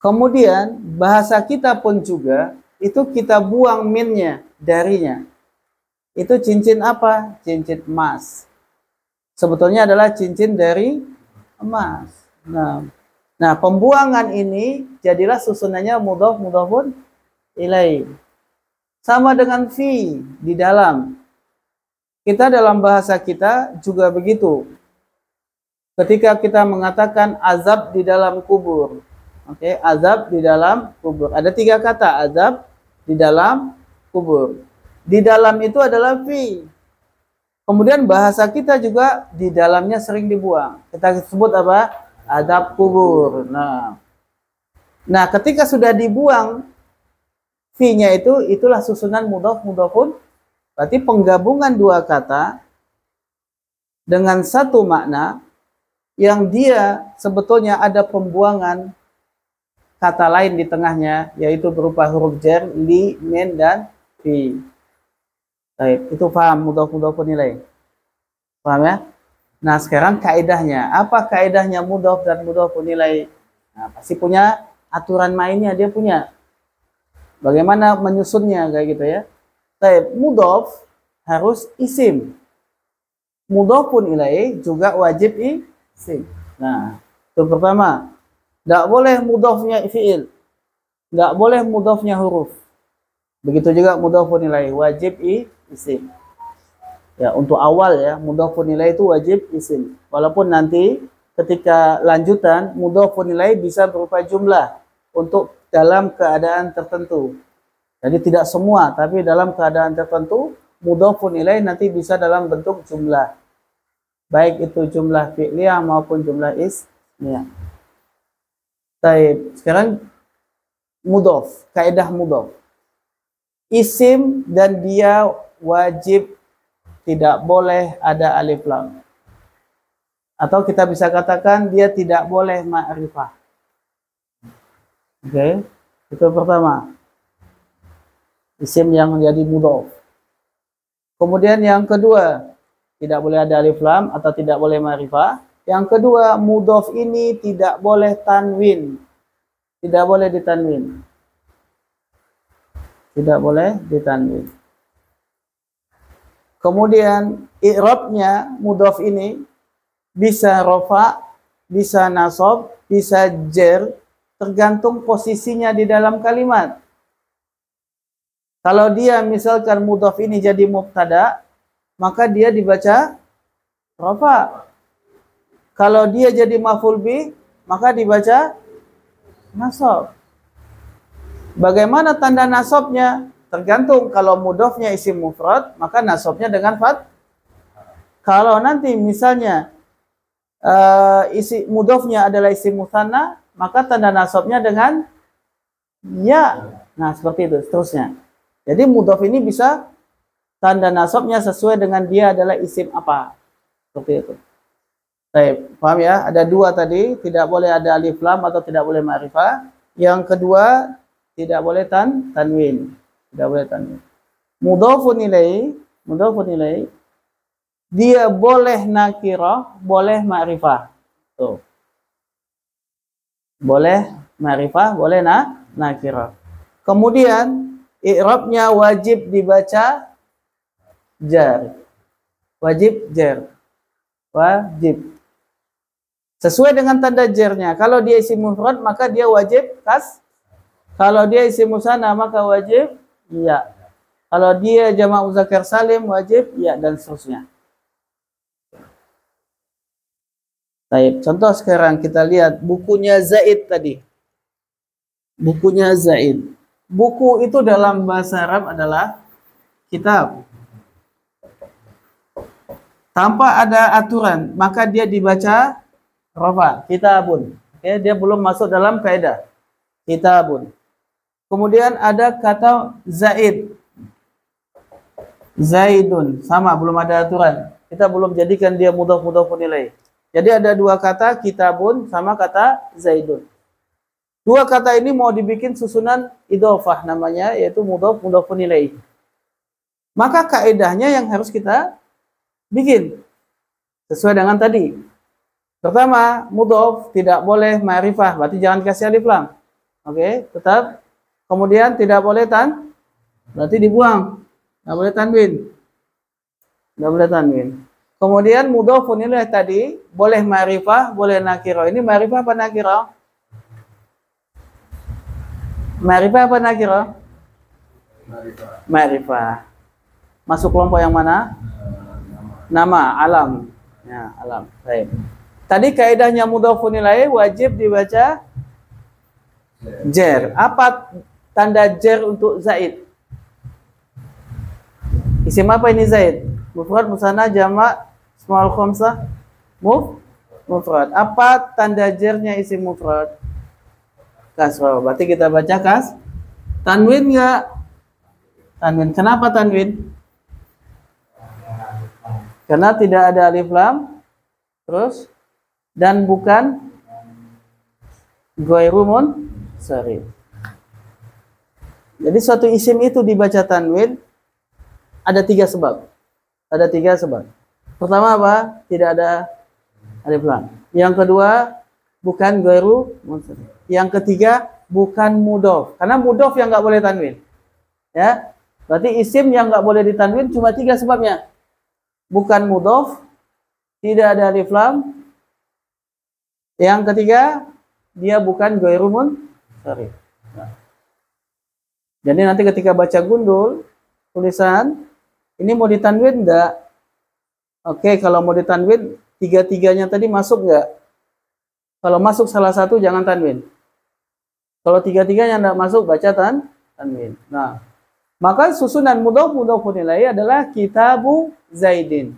Kemudian bahasa kita pun juga itu kita buang minnya darinya. Itu cincin apa? Cincin emas. Sebetulnya adalah cincin dari emas. Nah, pembuangan ini jadilah susunannya mudhof mudhofun ilaih. Sama dengan fi di dalam. Kita dalam bahasa kita juga begitu. Ketika kita mengatakan azab di dalam kubur. Oke, azab di dalam kubur. Ada 3 kata, azab di dalam kubur. Di dalam itu adalah fi. Kemudian bahasa kita juga di dalamnya sering dibuang. Kita sebut apa? Azab kubur. Nah, ketika sudah dibuang fi-nya itulah susunan mudhof mudhofun. Berarti penggabungan 2 kata dengan satu makna yang dia sebetulnya ada pembuangan kata lain di tengahnya, yaitu berupa huruf jar, li, min, dan fi. Baik, itu paham mudhof mudhofun ilaih. Paham ya? Nah, sekarang kaidahnya. Apa kaidahnya mudhof dan mudhofun ilaih? Nah, pasti punya aturan mainnya, dia punya. Bagaimana menyusunnya kayak gitu ya. Baik, mudhof harus isim. Mudhofun ilaih juga wajib isim. Nah, itu pertama. Tidak boleh mudhofnya fi'il. Tidak boleh mudhofnya huruf. Begitu juga mudhofun ilaih wajib isim. Ya, untuk awal ya, mudhofun ilaih itu wajib isim. Walaupun nanti ketika lanjutan mudhofun ilaih bisa berupa jumlah untuk dalam keadaan tertentu. Jadi tidak semua, tapi dalam keadaan tertentu mudhofun ilaih nanti bisa dalam bentuk jumlah. Baik itu jumlah fi'liyah maupun jumlah ismiyah. Baik, sekarang mudhof, kaidah mudhof. Isim dan dia wajib tidak boleh ada alif lam. Atau kita bisa katakan dia tidak boleh ma'rifah. Oke, itu pertama. Isim yang menjadi mudhof. Kemudian yang kedua, tidak boleh ada alif lam atau tidak boleh ma'rifah. Yang kedua, mudhof ini tidak boleh tanwin. Tidak boleh ditanwin. Tidak boleh ditanwin. Kemudian i'rabnya mudhof ini bisa rafa, bisa nasab, bisa jar, tergantung posisinya di dalam kalimat. Kalau dia misalkan mudhof ini jadi mubtada, maka dia dibaca rafa. Kalau dia jadi maf'ul bih, maka dibaca nasab. Bagaimana tanda nasabnya? Tergantung. Kalau mudhofnya isim mufrad, maka nasabnya dengan fat. Kalau nanti misalnya isi mudhofnya adalah isim mutsanna, maka tanda nasabnya dengan ya. Nah, seperti itu seterusnya. Jadi mudhof ini bisa tanda nasabnya sesuai dengan dia adalah isim apa. Seperti itu. Baik, paham ya? Ada 2 tadi, tidak boleh ada alif lam atau tidak boleh ma'rifah. Yang kedua, tidak boleh tanwin. Tidak boleh tanwin. Mudhofun ilaih, dia boleh nakirah, boleh ma'rifah. Tuh. Boleh ma'rifah, boleh nakirah. Kemudian i'rabnya wajib dibaca jar. Wajib jar. Wajib. Sesuai dengan tanda jarnya. Kalau dia isim mufrad maka dia wajib kas. Kalau dia isim musanna maka wajib ya. Kalau dia jamak muzakkar salim wajib ya, dan seterusnya. Baik, contoh sekarang kita lihat bukunya Zaid tadi. Bukunya Zaid. Buku itu dalam bahasa Arab adalah kitab. Tanpa ada aturan, maka dia dibaca rafa, kitabun. Oke, dia belum masuk dalam kaidah. Kitabun. Kemudian ada kata Zaid. Zaidun, sama, belum ada aturan. Kita belum jadikan dia mudhof-mudhofun ilaih. Jadi ada 2 kata, kitabun sama kata Zaidun. 2 kata ini mau dibikin susunan idhofah namanya, yaitu mudhof mudhofun ilaih. Maka kaidahnya yang harus kita bikin sesuai dengan tadi. Pertama, mudhof tidak boleh ma'rifah, berarti jangan kasih alif lam. Oke, tetap. Kemudian tidak boleh berarti dibuang. Nggak boleh tanwin. Nggak boleh tanwin. Kemudian mudhofun ilaih tadi boleh ma'rifah, boleh nakirah. Ini ma'rifah apa nakirah? Ma'rifah apa nakirah? Ma'rifah. Masuk kelompok yang mana? Nama, alam. Ya, alam. Baik. Tadi kaidahnya mudhofun ilaih wajib dibaca jer. Apa tanda jer untuk zaid? Isim apa ini zaid? Mufrad, musanna, jamak, ismul khamsah, mufrad. Apa tanda jernya isim mufrad? Kasrah. Berarti kita baca tanwin enggak? Tanwin. Kenapa tanwin? Karena tidak ada alif lam, terus dan bukan ghairu munsharif. Jadi suatu isim itu dibaca tanwin ada 3 sebab. Ada 3 sebab. Pertama apa? Tidak ada alif lam. Yang kedua, bukan ghairu munsharif. Yang ketiga, bukan mudhof. Karena mudhof yang nggak boleh tanwin. Ya, berarti isim yang nggak boleh ditanwin cuma 3 sebabnya. Bukan mudhof, tidak ada alif lam. Yang ketiga, dia bukan ghairu munsharif. Nah. Jadi nanti ketika baca gundul tulisan ini mau ditanwin enggak? Oke, kalau mau ditanwin 3-3-nya tadi masuk enggak? Kalau masuk salah satu jangan tanwin. Kalau 3-3-nya enggak masuk baca tanwin. Nah, maka susunan mudhofun ilaih adalah kitabu Zaidin.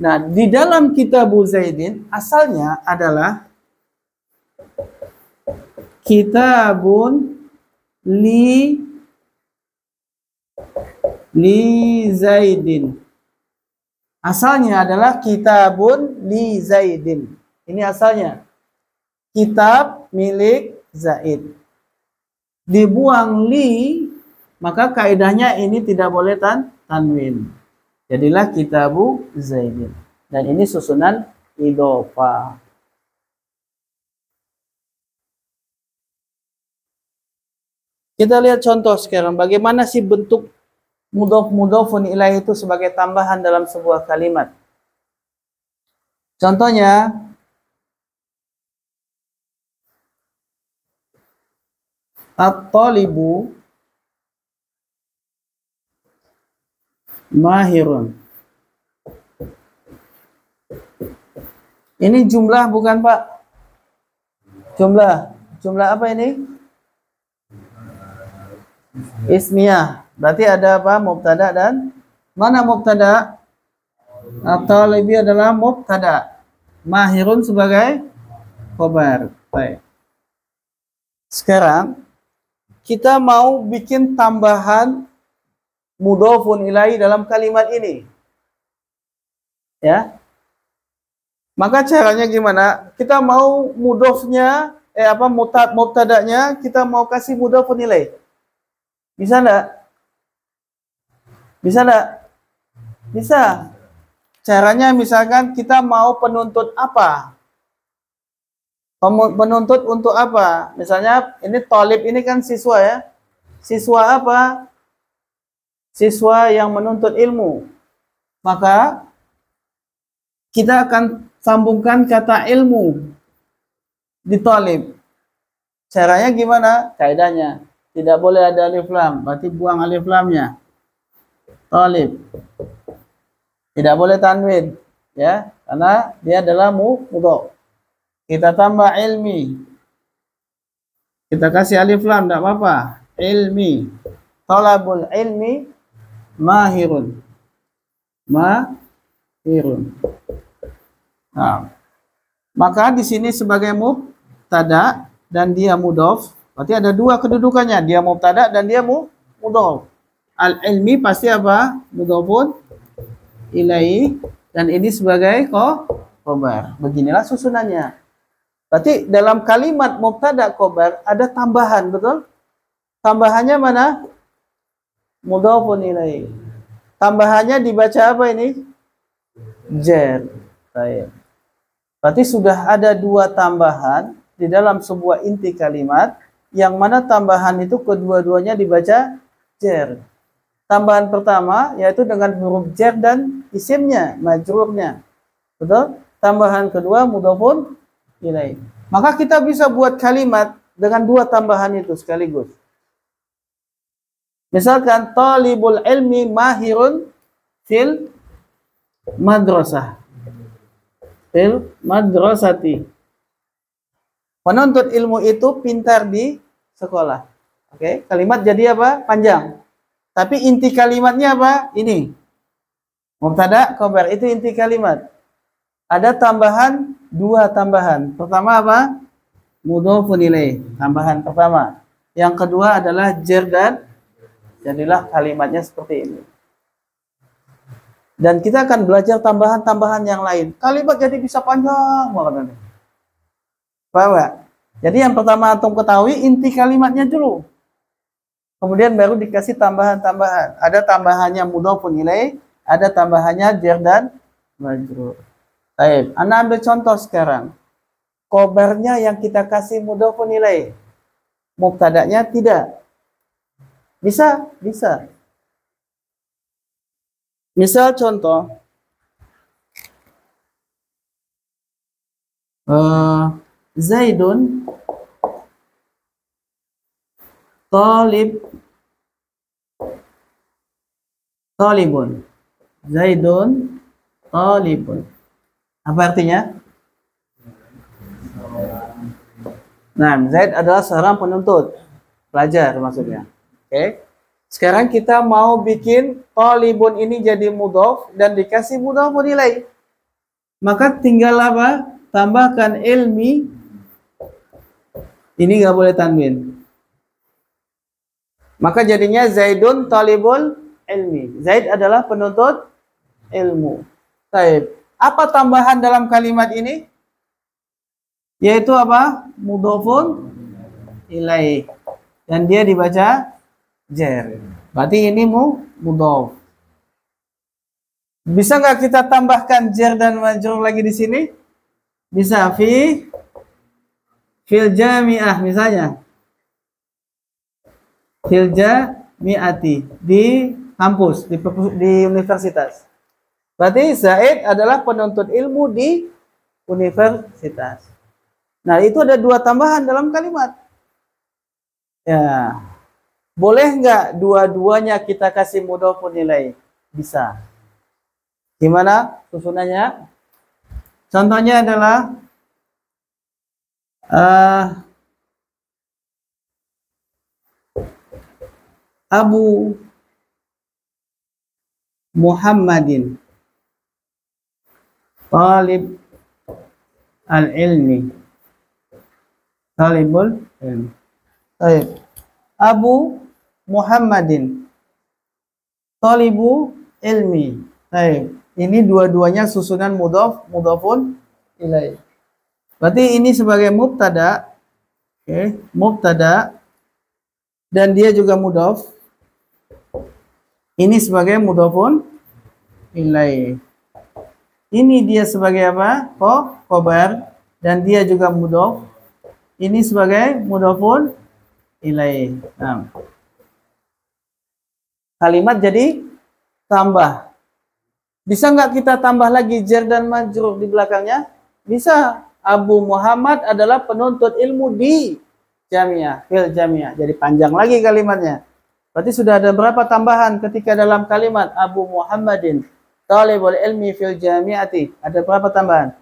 Nah, di dalam kitabu Zaidin asalnya adalah kitabun li Zaidin. Asalnya adalah kitabun li Zaidin. Ini asalnya. Kitab milik Zaid. Dibuang li, maka kaidahnya ini tidak boleh tanwin. Jadilah kitabu Zaidin. Dan ini susunan idhofah. Kita lihat contoh sekarang. Bagaimana sih bentuk mudhofun ilaih itu sebagai tambahan dalam sebuah kalimat. Contohnya, at-talibu mahirun. Ini jumlah bukan Pak? Jumlah apa ini? Ismiyah. Berarti ada apa? Mubtada dan mana mubtada? At-talibi adalah mubtada. Mahirun sebagai khabar. Baik. Sekarang kita mau bikin tambahan mudhofun ilaih dalam kalimat ini. Ya. Maka caranya gimana? Kita mau mudhofnya mubtadanya kita mau kasih mudhofun ilaih. Bisa enggak? Bisa enggak? Bisa. Caranya misalkan kita mau penuntut apa? Penuntut untuk apa? Misalnya ini thalib ini kan siswa ya. Siswa apa? Siswa yang menuntut ilmu. Maka kita akan sambungkan kata ilmu di thalib. Caranya gimana? Kaidahnya tidak boleh ada alif lam, berarti buang alif lamnya. Thalib. Tidak boleh tanwin, ya, karena dia adalah mudhof. Kita tambah ilmi. Kita kasih alif lam, tidak apa-apa. Ilmi. Talabul ilmi mahirun. Mahirun. Nah, maka di sini sebagai mubtada dan dia mudhof, berarti ada 2 kedudukannya. Dia mubtada dan dia mudhof. Al-ilmi pasti apa? Mudhofun ilaih, dan ini sebagai khabar. Beginilah susunannya. Berarti dalam kalimat mubtada khabar ada tambahan, betul? Tambahannya mana? Mudhofun ilaih. Tambahannya dibaca apa ini? Jar. Baik. Berarti sudah ada 2 tambahan di dalam sebuah inti kalimat yang mana tambahan itu kedua-duanya dibaca jar. Tambahan pertama yaitu dengan huruf jar dan isimnya, majrurnya. Betul? Tambahan kedua mudhofun ilaih. Maka kita bisa buat kalimat dengan dua tambahan itu sekaligus. Misalkan talibul ilmi mahirun fil madrasah. Fil madrasati. Penuntut ilmu itu pintar di sekolah. Oke, kalimat jadi apa? Panjang. Tapi inti kalimatnya apa? Ini. Mubtada, khabar, itu inti kalimat. Ada tambahan, dua tambahan. Pertama apa? Mudhofun ilaih, tambahan pertama. Yang kedua adalah jar dan jadilah kalimatnya seperti ini. Dan kita akan belajar tambahan-tambahan yang lain. Kalimat jadi bisa panjang banget nanti. Paham nggak? Jadi yang pertama antum ketahui inti kalimatnya dulu. Kemudian baru dikasih tambahan-tambahan. Ada tambahannya mudhofun ilaih, ada tambahannya jar dan majrur. Baik, ana ambil contoh sekarang. Khobarnya yang kita kasih mudhofun ilaih. Mubtada'nya tidak. Bisa, bisa. Misal contoh. Zaidun talibun. Zaidun talibun. Apa artinya? Nah, Zaid adalah seorang penuntut, pelajar maksudnya. Oke. Sekarang kita mau bikin talibun ini jadi mudhof dan dikasih mudhofun ilaih. Maka tinggal apa? Tambahkan ilmi. Ini nggak boleh tanwin. Maka jadinya Zaidun talibul ilmi. Zaid adalah penuntut ilmu. Baik. Apa tambahan dalam kalimat ini? Yaitu apa? Mudhofun ilaih. Dan dia dibaca jar. Berarti ini mudhof. Bisa nggak kita tambahkan jar dan majrur lagi di sini? Bisa. Fil jami'ah misalnya. Fil jami'ati, di kampus, di universitas. Berarti Zaid adalah penuntut ilmu di universitas. Nah, itu ada dua tambahan dalam kalimat. Ya. Boleh nggak dua-duanya kita kasih mudhofun ilaih? Bisa. Gimana susunannya? Contohnya adalah Abu Muhammadin talib al-ilmi. Talibul ilmi. Baik. Abu Muhammadin talibu ilmi. Baik. Ini dua-duanya susunan mudhofun ilaih. Berarti ini sebagai mubtada. Oke, mubtada dan dia juga mudhof. Ini sebagai mudhofun ilaih. Ini dia sebagai apa? Khobar dan dia juga mudhof. Ini sebagai mudhofun ilaih. Nah. Kalimat jadi tambah. Bisa nggak kita tambah lagi jar dan majrur di belakangnya? Bisa. Abu Muhammad adalah penuntut ilmu di jamiah, fil jamiah. Jadi panjang lagi kalimatnya. Berarti sudah ada berapa tambahan ketika dalam kalimat Abu Muhammadin talibul ilmi fil jamiati. Ada berapa tambahan?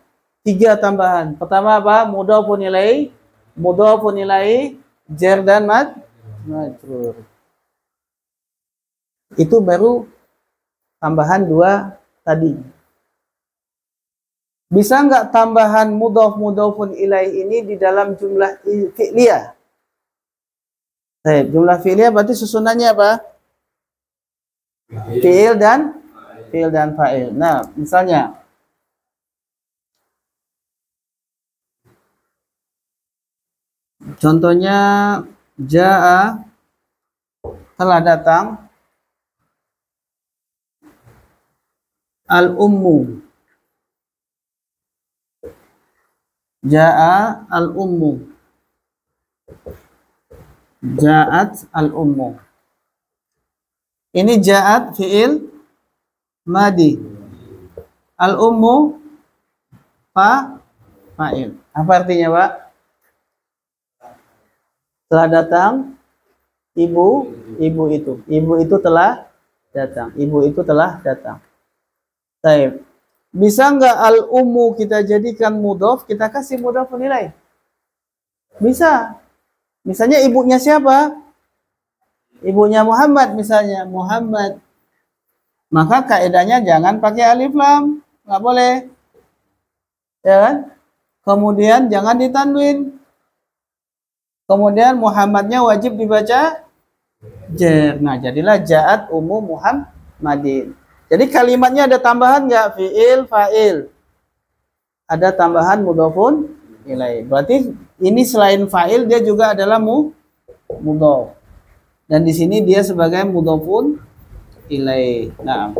3 tambahan. Pertama apa? Mudhofun ilaih, jar dan majrur. Itu baru tambahan 2 tadi. Bisa nggak tambahan mudhofun ilaih ini di dalam jumlah fi'liyah? Jumlah fi'liyah berarti susunannya apa? Fi'il dan fa'il. Nah, misalnya contohnya ja'a, telah datang, al-ummu. Ja'a al-ummu. Ja'at al-ummu. Ini ja'at fi'il madi. Al-ummu fa'il. Apa artinya, Pak? Telah datang ibu itu. Ibu itu telah datang. Ibu itu telah datang. Baik. Bisa nggak al-ummu kita jadikan mudhof, kita kasih mudhof nilai? Bisa. Misalnya ibunya siapa? Ibunya Muhammad misalnya, Muhammad. Maka kaidahnya jangan pakai alif lam, nggak boleh. Ya kan? Kemudian jangan ditanwin. Kemudian Muhammadnya wajib dibaca jer. Nah, jadilah ja'at ummu Muhammadin. Jadi kalimatnya ada tambahan nggak? Fi'il, fa'il. Ada tambahan mudhofun ilaih. Berarti ini selain fa'il dia juga adalah mudhof. Dan di sini dia sebagai mudhofun ilaih. Nah.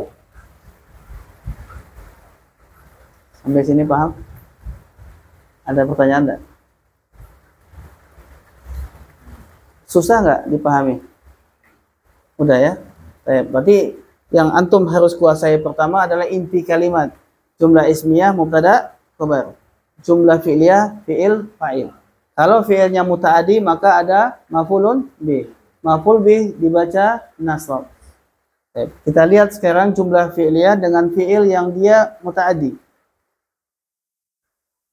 Sampai sini paham? Ada pertanyaan enggak? Susah nggak dipahami? Udah ya? Berarti yang antum harus kuasai pertama adalah inti kalimat. Jumlah ismiyah, mubtada, khabar. Jumlah fi'liyah, fi'il, fa'il. Kalau fi'ilnya muta'adi maka ada maf'ulun bih. Maf'ul bih dibaca nasab. Kita lihat sekarang jumlah fi'liyah dengan fi'il yang dia muta'adi.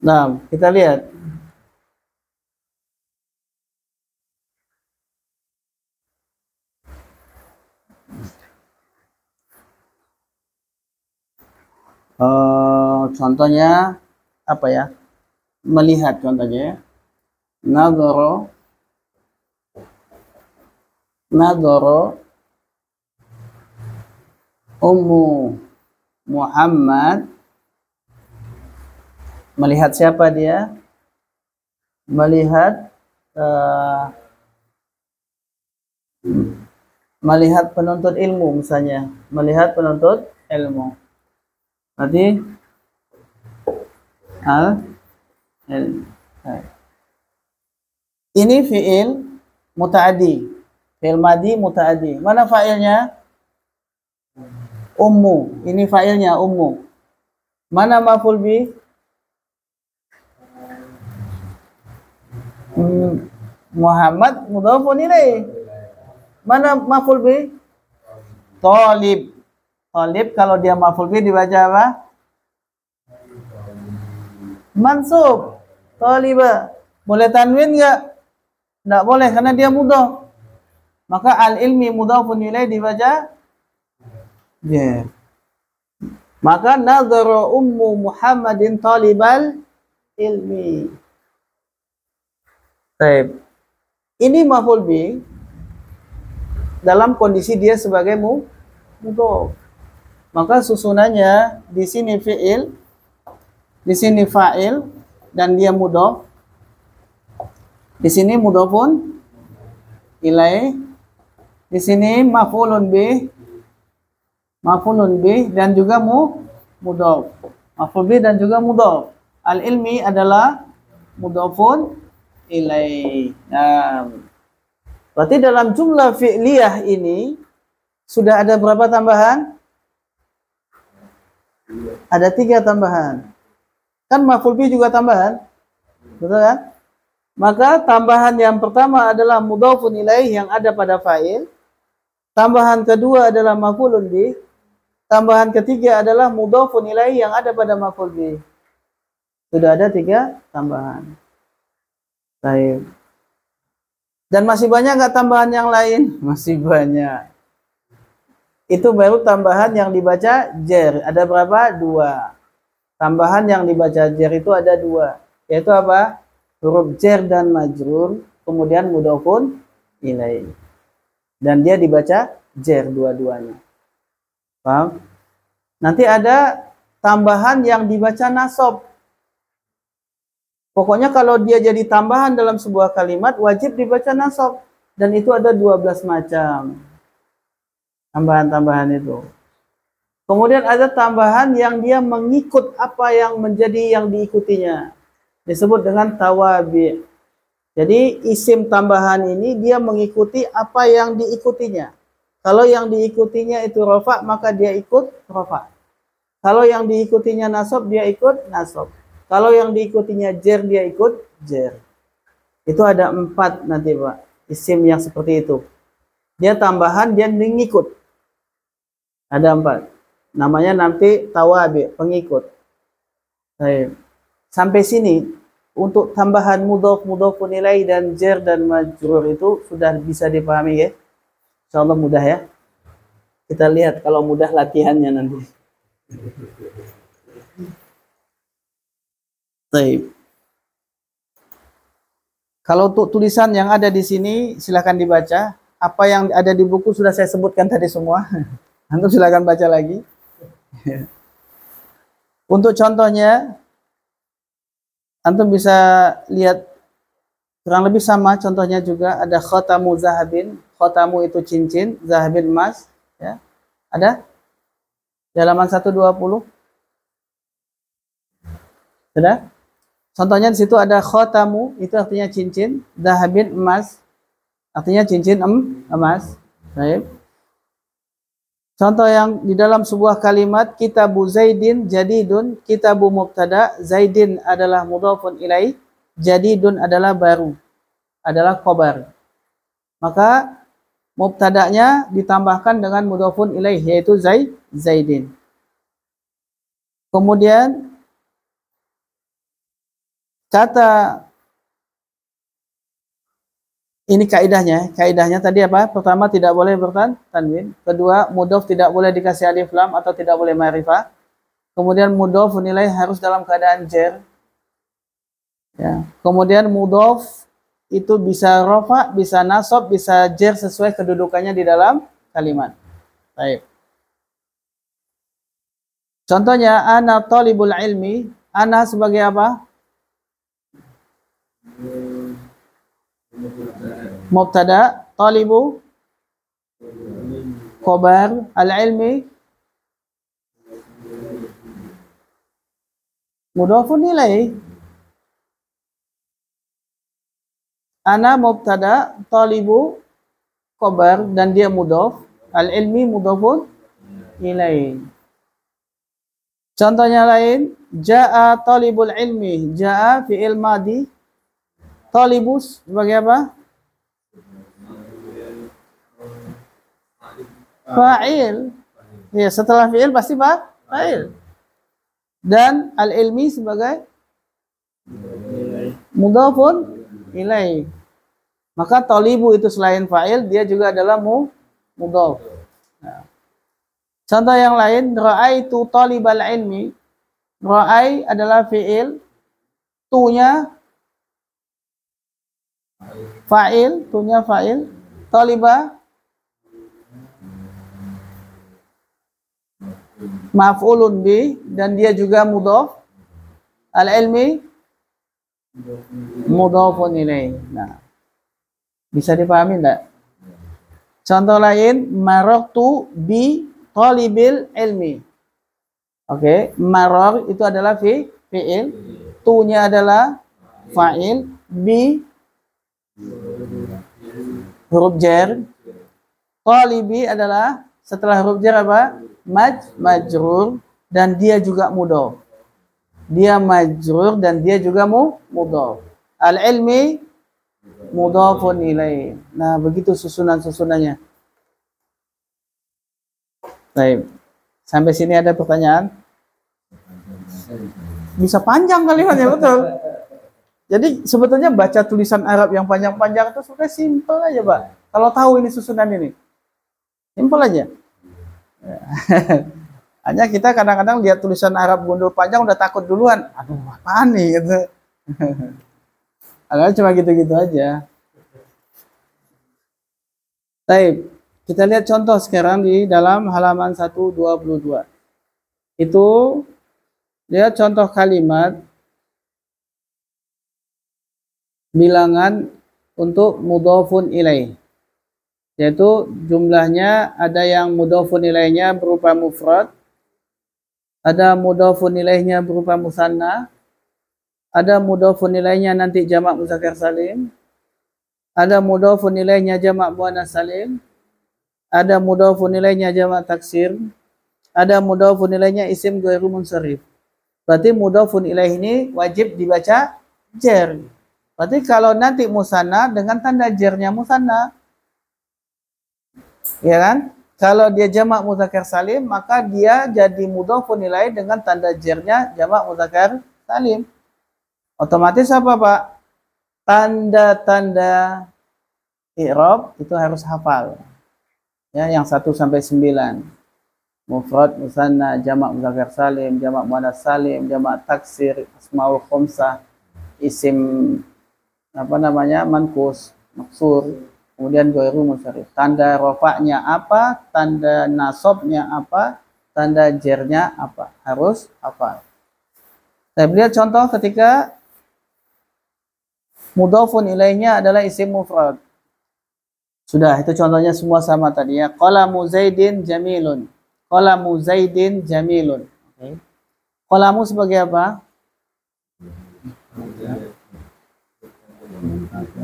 Nah, kita lihat. Contohnya apa ya? Melihat contohnya ya. Nadhara Ummu Muhammad. Melihat siapa dia? Melihat penuntut ilmu misalnya. Melihat penuntut ilmu. Berarti ini fi'il muta'adi. Fi'il madi muta'adi. Mana fa'ilnya? Ummu. Ini fa'ilnya ummu. Mana maf'ul bih? Muhammad mudhofun ilaih. Mana maf'ul bih? Thalib. Thalib kalau dia maf'ul bih dibaca apa? Mansub. Thaliba. Boleh tanwin enggak? Enggak boleh karena dia mudhaf. Maka al-ilmi mudhafun ilaih dibaca jer. Maka nadhara ummu Muhammadin talibal ilmi. Baik. Ini maf'ul bih dalam kondisi dia sebagai mudhaf. Maka susunannya di sini fi'il, di sini fa'il, dan dia mudhaf. Di sini mudhafun ilaih, di sini maf'ulun bih dan juga mudhaf. Maf'ul bih dan juga mudhaf. Al-ilmi adalah mudhafun ilaih. Nah, berarti dalam jumlah fi'liyah ini sudah ada berapa tambahan? Ada 3 tambahan. Kan maf'ul bih juga tambahan. Betul kan? Maka tambahan yang pertama adalah mudhafun ilaih yang ada pada fa'il. Tambahan kedua adalah maf'ulun bih. Tambahan ketiga adalah mudhafun ilaih yang ada pada maf'ul bih. Sudah ada 3 tambahan. Baik. Dan masih banyak nggak tambahan yang lain? Masih banyak. Itu baru tambahan yang dibaca jer. Ada berapa? 2. Tambahan yang dibaca jer itu ada 2. Yaitu apa? Huruf jer dan majrur. Kemudian mudhafun ilaih. Dan dia dibaca jer dua-duanya. Paham? Nanti ada tambahan yang dibaca nasab. Pokoknya kalau dia jadi tambahan dalam sebuah kalimat, wajib dibaca nasab. Dan itu ada 12 macam. Tambahan-tambahan itu. Kemudian ada tambahan yang dia mengikut apa yang menjadi yang diikutinya. Disebut dengan tawabi'. Jadi isim tambahan ini dia mengikuti apa yang diikutinya. Kalau yang diikutinya itu rofa, maka dia ikut rofa. Kalau yang diikutinya nasab, dia ikut nasab. Kalau yang diikutinya jer, dia ikut jer. Itu ada 4 nanti Pak, isim yang seperti itu. Dia tambahan, dia mengikut. Ada 4. Namanya nanti tawabi, pengikut. Baik. Sampai sini, untuk tambahan mudhof, mudhofun ilaih dan jer dan majrur itu sudah bisa dipahami ya. Insyaallah mudah ya. Kita lihat kalau mudah latihannya nanti. Baik. Kalau untuk tulisan yang ada di sini silakan dibaca. Apa yang ada di buku sudah saya sebutkan tadi semua. Antum silakan baca lagi. Untuk contohnya antum bisa lihat kurang lebih sama contohnya juga. Ada khotamu zahabin. Khotamu itu cincin, zahabin emas ya. Ada? Di halaman 120. Sudah? Contohnya di situ ada khotamu, itu artinya cincin, zahabin emas, artinya cincin emas. Baik. Contoh yang di dalam sebuah kalimat, kitabu Zaidin jadidun, kitabu mubtada, Zaidin adalah mudhafun ilaih, jadidun adalah baru, adalah khobar. Maka mubtadanya ditambahkan dengan mudhafun ilaih, yaitu Zaidin. Kemudian kata ini kaidahnya. Kaidahnya tadi apa? Pertama tidak boleh bertanwin. Kedua mudhof tidak boleh dikasih alif lam atau tidak boleh ma'rifah. Kemudian mudhof nilai harus dalam keadaan jer. Ya. Kemudian mudhof itu bisa rofa, bisa nasab, bisa jer sesuai kedudukannya di dalam kalimat. Baik. Contohnya ana talibul ilmi. Ana sebagai apa? Mubtada, talibu khobar, al-ilmi mudhafun ilaih. Ana mubtada, talibu khobar dan dia mudhaf, al-ilmi mudhafun ilaih. Contohnya lain, jaa talibul ilmi, jaa fi'il madi, talibus sebagai apa? Fa'il. Ya, setelah fi'il pasti fa'il. Dan al-ilmi sebagai mudhafun ilaih. Maka talibu itu selain fa'il, dia juga adalah mudhaf. Nah. Contoh yang lain, ra'aitu talibal ilmi. Ra'ai adalah fi'il, tu-nya fa'il, tunya fa'il, taliba maf'ulun bi dan dia juga mudhaf, al-ilmi mudhafun ilaih. Nah, bisa dipahami enggak? Contoh lain, marartu bi talibil ilmi. Oke, marar itu adalah fi'il, tunya adalah fa'il, bi huruf jar, talibi adalah setelah huruf jar apa? Majrur dan dia juga mudhaf. Dia majrur dan dia juga mudhaf. Al-ilmi mudhafun ilaih. Nah, begitu susunan-susunannya. Baik. Sampai sini ada pertanyaan? Bisa panjang kalimatnya, betul. Jadi sebetulnya baca tulisan Arab yang panjang-panjang itu sudah simpel aja, Pak. Kalau tahu ini susunan ini. Simpel aja. Hanya kita kadang-kadang lihat tulisan Arab gundul panjang udah takut duluan. Aduh, apaan nih gitu. Padahal cuma gitu-gitu aja. Baik, kita lihat contoh sekarang di dalam halaman 122. Itu lihat contoh kalimat bilangan untuk mudhafun ilaih, yaitu jumlahnya ada yang mudhafun ilaihnya berupa mufrad, ada mudhafun ilaihnya berupa musanna, ada mudhafun ilaihnya nanti jamak muzakkar salim, ada mudhafun ilaihnya jamak muannas salim, ada mudhafun ilaihnya jamak taksir, ada mudhafun ilaihnya isim ghairu munsharif. Berarti mudhafun ilaih ini wajib dibaca jar. Berarti kalau nanti musanna dengan tanda jarnya musanna, ya kan? Kalau dia jamak mudzakkar salim, maka dia jadi mudhafun ilaih dengan tanda jarnya jamak mudzakkar salim. Otomatis apa, Pak? Tanda-tanda i'rab itu harus hafal. Ya, yang 1 sampai 9. Mufrad, musanna, jamak mudzakkar salim, jamak muannas salim, jamak taksir, asmaul khamsah, isim mankus, maksur, kemudian ghairu munsharif. Tanda rofaknya apa, tanda nasabnya apa, tanda jernya apa, harus hafal. Saya lihat contoh ketika mudhafun ilaihnya adalah isim mufrad. Sudah, itu contohnya semua sama tadi ya. Qalamu Zaidin jamilun. Qalamu Zaidin jamilun. Okay. Qalamu sebagai apa?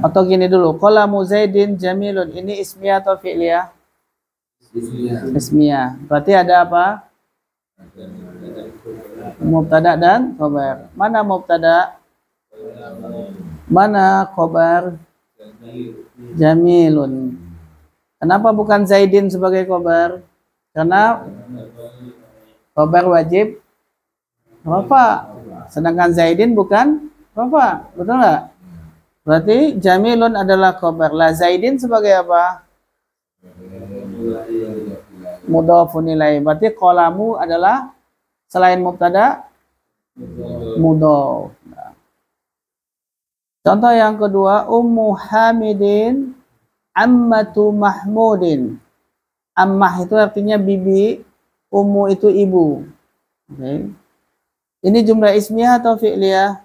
Atau gini dulu, qalamu Zaidin jamilun. Ini ismiyah atau fi'liyah? Ismiyah. Berarti ada apa? Mubtada dan khabar. Mana mubtada? Mana khabar? Jamilun. Kenapa bukan Zaidin sebagai khabar? Karena khabar wajib rafa. Sedangkan Zaidin bukan rafa. Betul nggak? Berarti jamilun adalah khabar. La Zaidin sebagai apa? Mudhafun ilaih. Berarti qalamu adalah selain mubtada mudhaf. Contoh yang kedua, Ummu Hamidin Ammatu Mahmudin. Ammah itu artinya bibi, Ummu itu ibu. Okay. Ini jumlah ismiyah atau fi'liyah?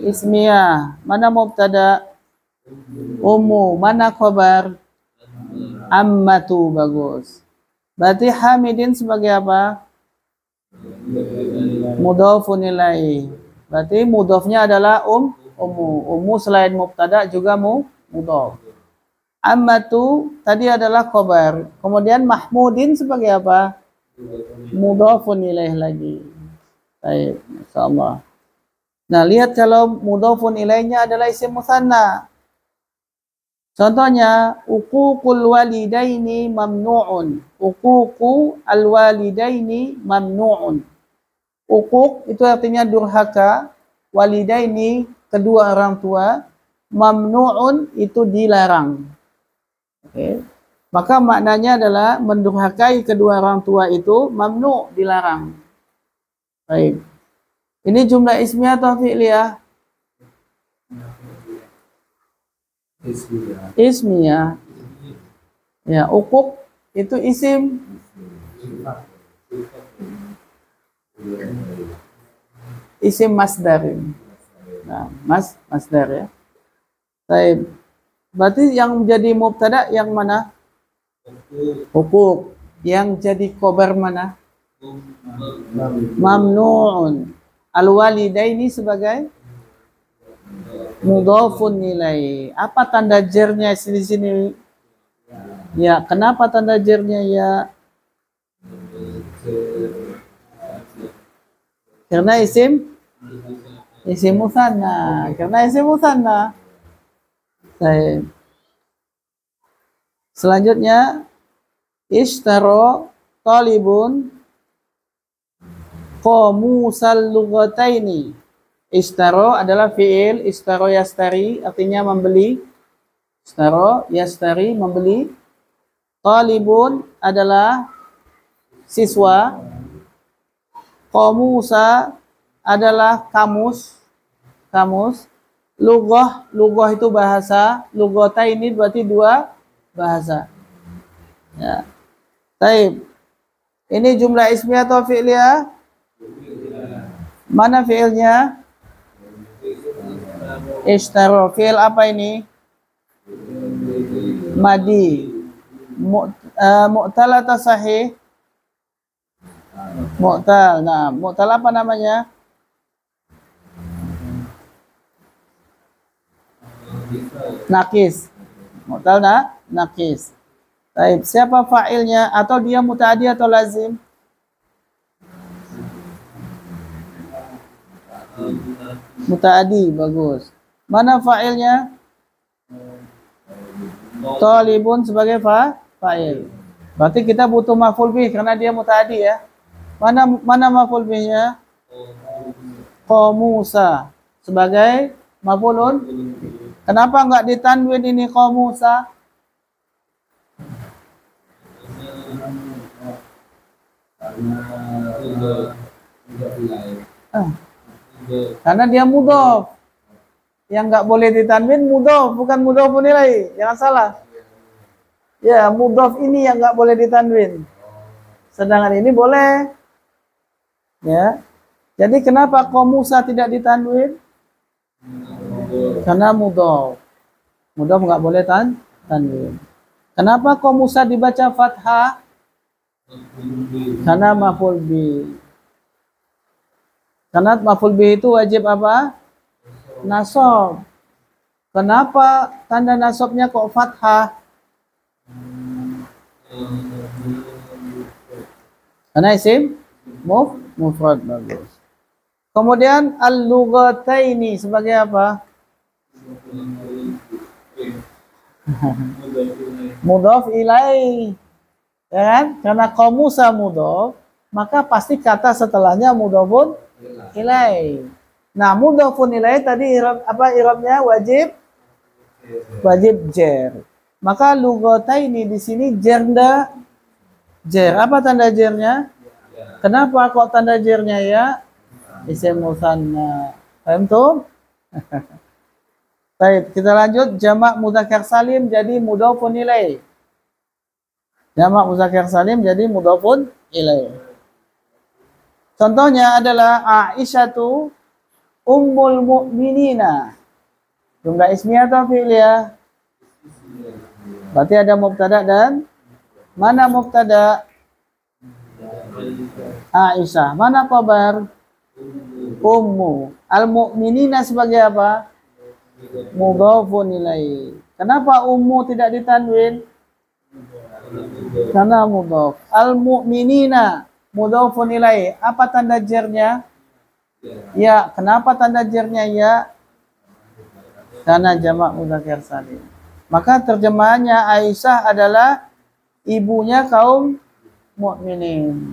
Ismiyah. Mana mubtada? Ummu. Mana khabar? Ammatu. Bagus. Berarti Hamidin sebagai apa? Mudhafun ilaih. Berarti mudhafnya adalah ummu. Ummu selain mubtada juga mudhaf. Ammatu tadi adalah khabar. Kemudian Mahmudin sebagai apa? Mudhafun ilaih lagi. Baik, insyaallah. Nah, lihat kalau mudhafun ilaihnya adalah isim musanna. Contohnya uququl walidaini mamnu'un. Uququ alwalidaini mamnu'un. Uquq itu artinya durhaka, walidaini kedua orang tua, mamnu'un itu dilarang. Okay. Maka maknanya adalah mendurhakai kedua orang tua itu mamnu' dilarang. Baik. Ini jumlah ismiyah atau fi'liyah? Ismiyah. Ya, uquq itu isim. Isim masdar. Nah, masdar ya. Baik. Berarti yang jadi mubtada yang mana? Uquq. Yang jadi khabar mana? Mamnu'un. Al-walidaini sebagai mudhafun ilaih. Apa tanda jernya di sini? Ya, kenapa tanda jernya ya? Karena isim musanna. Karena isim musanna. Baik. Selanjutnya ishtara talibun qamusal lughataini. Ishtara adalah fi'il, ishtara yastari artinya membeli. Ishtara yastari membeli. Talibun adalah siswa. Qamusa adalah kamus. Lughah itu bahasa. Lughataini berarti dua bahasa. Ya. Baik. Ini jumlah ismiyah atau fi'liyah? Mana fi'ilnya? Ishtara. Fi'il apa ini? Madi. Mu'tal atau sahih? Mu'tal. Nah, mu'tal apa namanya? nakis. Mu'tal nakis. Baik, siapa fa'ilnya? Atau dia muta'adi atau lazim? Muta'adi, bagus. Mana fa'ilnya? Talibun sebagai fa'il. Berarti kita butuh maf'ul bih karena dia muta'adi ya. Mana maf'ul bihnya? Qamusa sebagai maf'ulun. Kenapa enggak ditanwin ini qamusa? Karena dia mudhof. Yang nggak boleh ditanwin mudhof, bukan mudhofun ilaih. Jangan salah. Ya, mudhof ini yang nggak boleh ditanwin. Sedangkan ini boleh. Ya. Jadi kenapa qamusa tidak ditanwin? Karena mudhof. Mudhof nggak boleh tanwin. Kenapa qamusa dibaca fathah? Karena maf'ul bih. Karena maf'ul bih itu wajib apa? Nasab. Kenapa tanda nasabnya kok fathah? Karena isim mufrad, bagus. Kemudian al-lughataini sebagai apa? Mudhof ilaih. Ya kan? Karena qamusa mudhof, maka pasti kata setelahnya mudhofun ilaih. Nah, mudhofun ilaih tadi i'rabnya wajib jer. Maka lughataini di sini jer. Apa tanda jernya? Kenapa kok tanda jernya ya? Isim musanna. Paham tuh? Baik, kita lanjut. Jamak mudzakkar salim jadi mudhofun ilaih. Jamak mudzakkar salim jadi mudhofun ilaih. Contohnya adalah Aisyatu ummul mu'minina. Jumlah ismiyah atau fi'liyah? Berarti ada mubtada dan mana mubtada? Aisyah. Mana khabar? Ummu. Al-mu'minina sebagai apa? Mudhofun ilaih. Kenapa ummu tidak ditanwin? Karena mudhof. Al-mu'minina mudhofun ilaih. Apa tanda jernya? Ya, kenapa tanda jernya ya? Karena jamak mudzakkar salim. Maka terjemahannya Aisyah adalah ibunya kaum mukminin.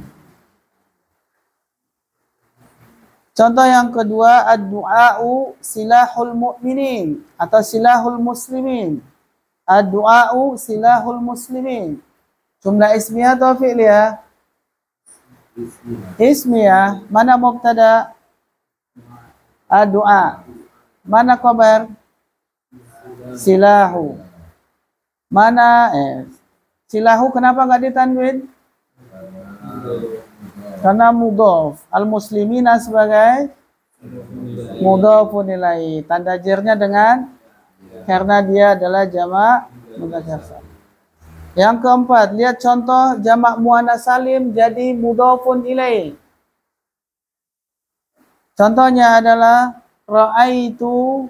Contoh yang kedua, ad-du'a'u silahul mu'minin atau silahul muslimin. Ad-du'a'u silahul muslimin. Jumlah ismiyah atau fi'liyah? Ismiyah. Mana mubtada? Ad-du'a. Mana khabar? Silahu. Mana silahu kenapa enggak ditanwin? Karena mudhof. Al-muslimina sebagai mudhofun ilaih. Tanda jernya dengan karena dia adalah jamak mudzakkar salim. Yang keempat, lihat contoh jamak muannats salim jadi mudhofun ilaih. Contohnya adalah ra'aitu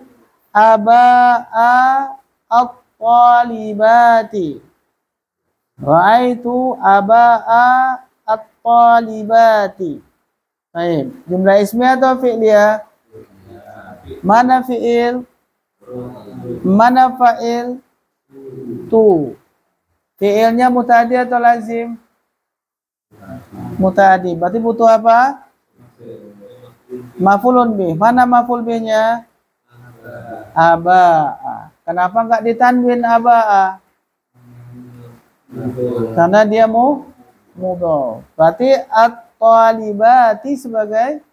aba'a at-talibati. Ra'aitu aba'a at-talibati. Baik, jumlah ismiyah atau fi'liyah? Mana fi'il? Mana fa'il? Tu. Fi'ilnya muta'addi atau lazim? Muta'addi. Berarti butuh apa? Maf'ulun bih. Mana maf'ul bihnya? Aba'a. Kenapa enggak ditanwin aba'a? Karena dia mudhof. Berarti at-talibati sebagai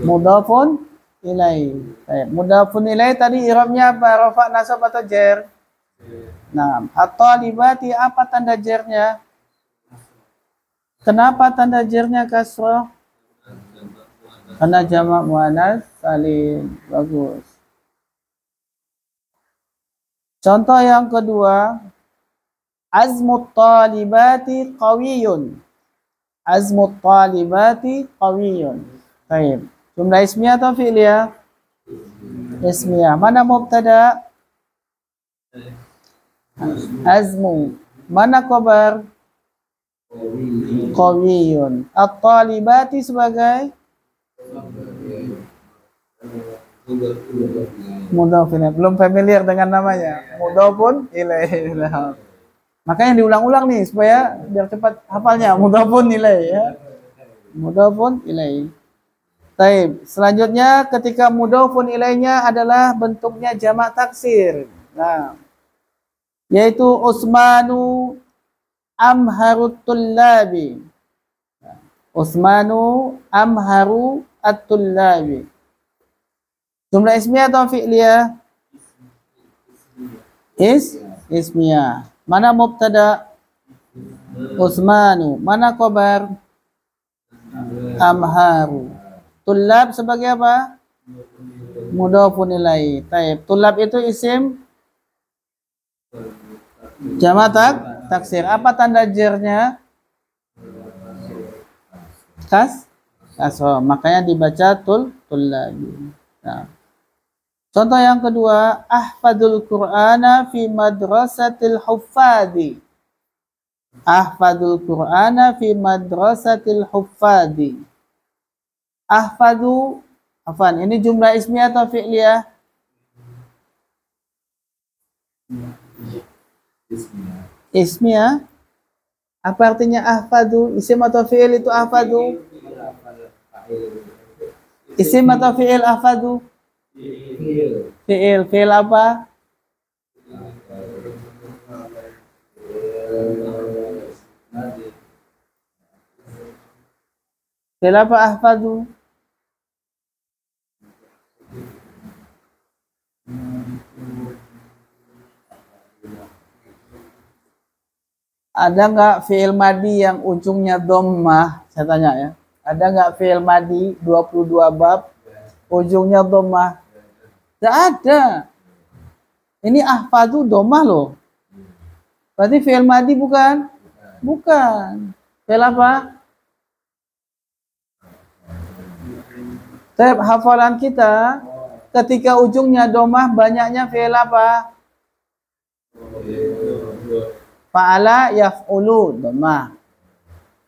mudhofun ilaih. Mudhofun ilaih tadi i'rabnya apa? Rafa, nasab atau jar? Nah, at-talibati apa tanda jarnya? Kenapa tanda jarnya kasrah? Karena jamak muannats salim. Bagus. Contoh yang kedua, azmut talibati qawiyun. Azmut talibati qawiyun. Baik. Jumlah ismiyah atau fi'liyah? Ismiyah. Mana mubtada? Azmu. Mana khabar? Qawiyun. At-talibati sebagai mudhaf ilaih. Belum familiar dengan namanya. Mudhafun ilaih. Makanya diulang-ulang nih supaya biar cepat hafalnya. Mudhafun ilaih ya. Mudhafun ilaih. Baik, selanjutnya ketika mudhafun ilaihnya adalah bentuknya jamak taksir. Nah, yaitu Utsmanu amharut tullabi. Utsmanu amharu at-tullabi. Jumlah ismiyah atau fi'liyah? Ismiyah. Mana mubtada? Utsmanu. Mana khabar? Amharu. Tullab sebagai apa? Mudhafun ilaih. Taib. Tullab itu isim jamak taksir. Apa tanda jernya? Kasroh. Makanya dibaca tullabi. Nah. Contoh yang kedua, ahfadul Qur'ana fi madrasatil huffadi. Ahfadul Qur'ana fi madrasatil huffadi. Ahfadu, afan, ini jumlah ismiyah atau fi'liyah? Ismiyah. Apa artinya ahfadu? Isim atau fi'il itu ahfadu? Isim atau fi'il ahfadu? Fi'il. Fi'il apa? Fi'il apa ahfadu? Ada nggak fi'il madi yang ujungnya dhammah? Saya tanya ya. Ada nggak fi'il madi 22 bab ujungnya dhammah? Tidak ada. Ini ahfadu dhammah loh. Berarti fi'il madi bukan? Bukan. Fi'il apa? Hafalan kita ketika ujungnya dhammah banyaknya fi'il apa? Fa'ala yaf'ulu dhammah.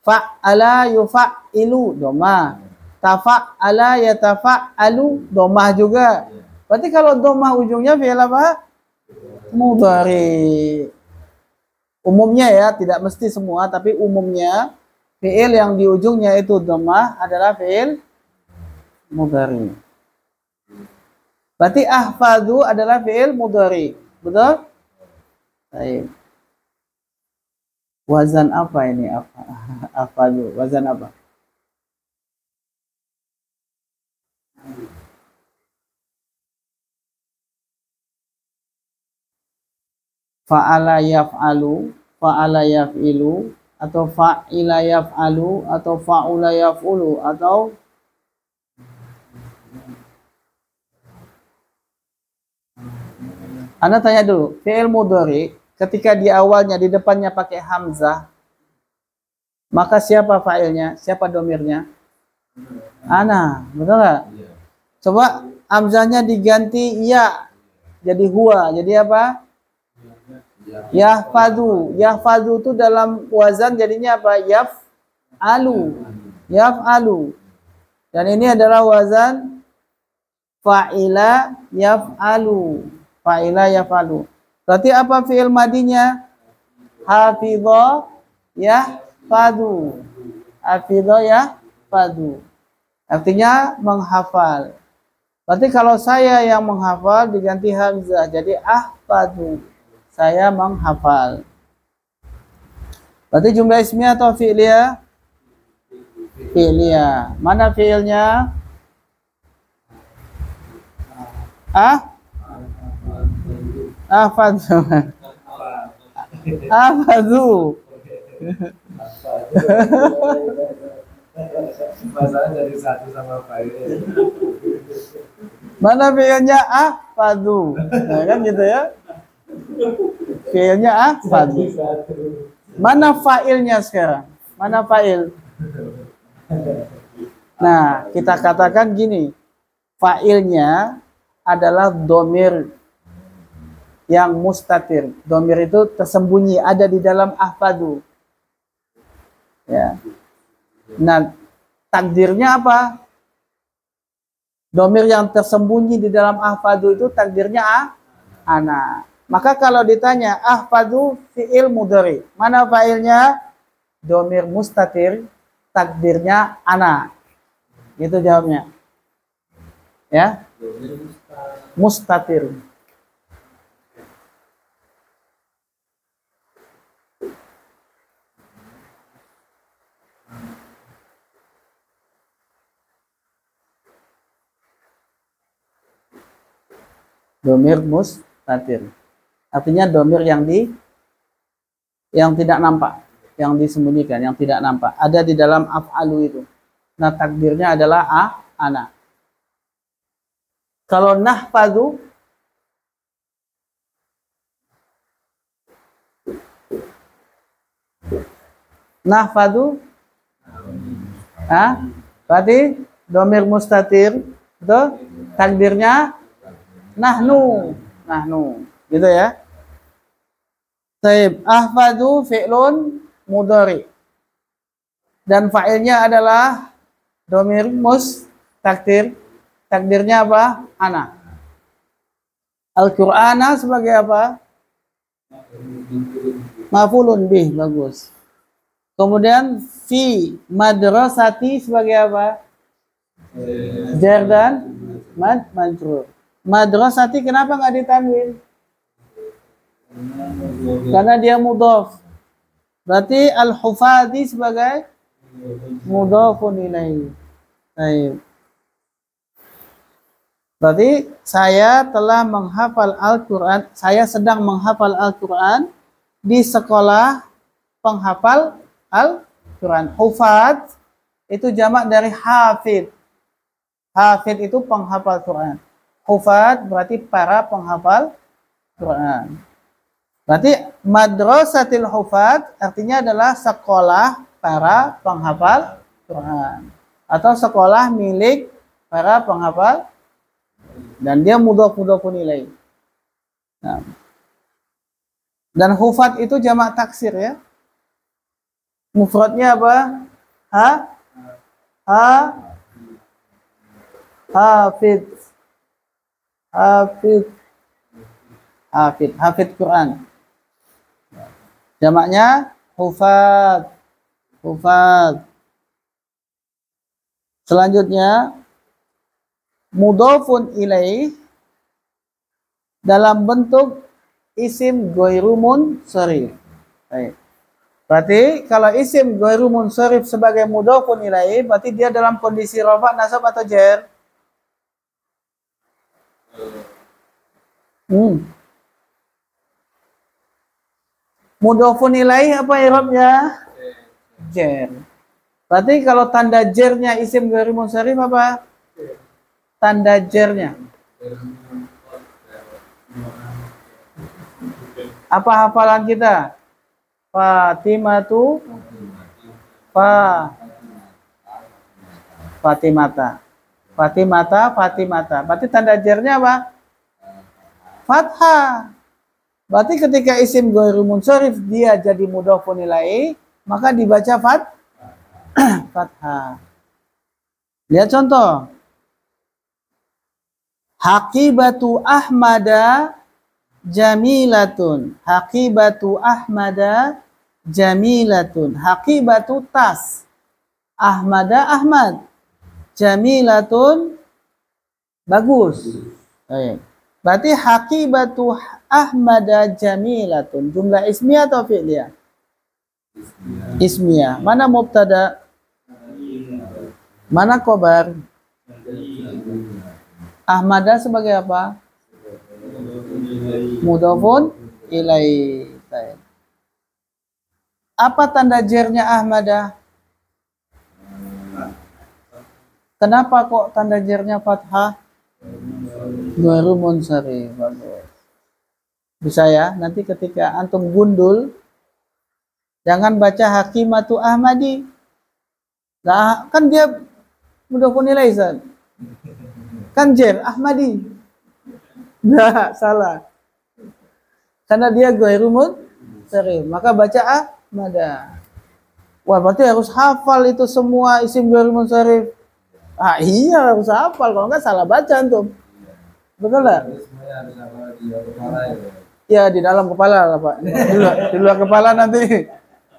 Fa'ala yufa''ilu dhammah. Tafa'ala yatafa'alu dhammah juga. Berarti kalau dhammah ujungnya fi'il apa? Mudhari. Umumnya ya, tidak mesti semua, tapi umumnya fi'il yang di ujungnya itu dhammah adalah fi'il mudhari. Berarti ahfadu adalah fi'il mudhari. Betul? Baik. Wazan apa ini? Ahfadu. Wazan apa? Fa'ala yaf'alu, fa'ala yaf'ilu, atau fa'ila yaf'alu, atau fa'ula yaf'ulu, atau Anda tanya dulu, fi'il mudhari ketika di awalnya, di depannya pakai hamzah, maka siapa fa'ilnya? Siapa domirnya? Ana, betul nggak? Coba hamzahnya diganti ya, jadi huwa, jadi apa? Yahfadu. Yahfadu itu dalam wazan jadinya apa? Yaf'alu. Yaf'alu. Dan ini adalah wazan fa'ila yaf'alu. Fa'ila yaf'alu. Berarti apa fi'il madinya? Hafidha yahfadu. Hafidha yahfadu. Artinya menghafal. Berarti kalau saya yang menghafal diganti hamzah jadi ahfadu. Saya menghafal. Berarti jumlah ismiyah atau fi'liyah? Fi'liyah. Mana fi'ilnya? Ahfadu. Ahfadu. Masalah dari satu sama fa'il. Mana fi'ilnya? Ahfadu. Nah, kan gitu ya. Fi'ilnya ahfadu. Mana fa'ilnya sekarang? Mana fa'il? Nah, kita katakan gini. Fa'ilnya adalah domir yang mustatir. Domir itu tersembunyi, ada di dalam ahfadu. Ya. Nah, takdirnya apa? Domir yang tersembunyi di dalam ahfadu itu takdirnya ana. Maka kalau ditanya ahfadu fi'il mudhari, mana fa'ilnya? Domir mustatir, takdirnya ana. Itu jawabnya. Ya. Mustatir. Domir mustatir. Artinya domir yang tidak nampak, yang disembunyikan, yang tidak nampak, ada di dalam af'alu itu. Nah, takdirnya adalah ana. Kalau nahfadu, berarti domir mustatir itu takdirnya nahnu, gitu ya. Taib, ahfadu fi'lun mudhari, dan fa'ilnya adalah domir mustatir, takdirnya apa? Ana. Al-Qur'ana sebagai apa? Maf'ulun bih, bagus. Kemudian fi madrasati sebagai apa? Jar dan majrur. Madrasati kenapa nggak ditanwin? Karena dia mudhaf. Berarti al-hufadi sebagai mudhafun ilaihi. Baik. Berarti saya telah menghafal Al-Quran, saya sedang menghafal Al-Quran di sekolah penghafal Al-Quran. Hufad itu jamak dari hafid. Hafid itu penghafal Quran. Hufad berarti para penghafal Quran. Berarti madrasatil hufad artinya adalah sekolah para penghafal Quran. Atau sekolah milik para penghafal, dan dia mudhaf-mudhafun ilaih. Nah. Dan hufad itu jamak taksir ya. Mufradnya apa? Hafid. Hafid Quran. Jamaknya hufad. Selanjutnya mudhafun ilaih dalam bentuk isim ghairu munsharif. Baik. Berarti kalau isim ghairu munsharif sebagai mudhafun ilaih, berarti dia dalam kondisi rafa, nasab atau jar? Mudhafun ilaih apa i'rabnya? Jar. Berarti kalau tanda jarnya isim ghairu munsharif apa? Tanda jarnya. Apa hafalan kita? Fatimatu Fatimata. Berarti tanda jarnya apa? Fathah. Berarti ketika isim ghairu munsharif dia jadi mudhafun ilaih, maka dibaca fathah. Lihat contoh. Haqibatu Ahmada jamilatun. Haqibatu Ahmada jamilatun. Haqibatu tas. Ahmada Ahmad. Jamilatun bagus. Berarti haqibatu Ahmada jamilatun. Jumlah ismiyah atau fi'liyah? Ismiyah. Mana mubtada? Mana khobar? Ahmada sebagai apa? Mudhafun ilaih. Apa tanda jarnya Ahmada? Kenapa kok tanda jarnya fathah? Ghairu munsharif. Bisa ya, nanti ketika antum gundul jangan baca Hakimatu Ahmadi. Nah, kan dia mudhafun ilaih, kan jar Ahmadi. Nah, salah. Karena dia ghairu munsharif, maka baca ahmada. Wah, berarti harus hafal itu semua isim ghairu munsharif. Ah, iya harus hafal, kalau enggak salah baca antum. Betul enggak? Jadi semuanya harus sama di kepala ya. Ya di dalam kepala lah Pak. Di luar kepala nanti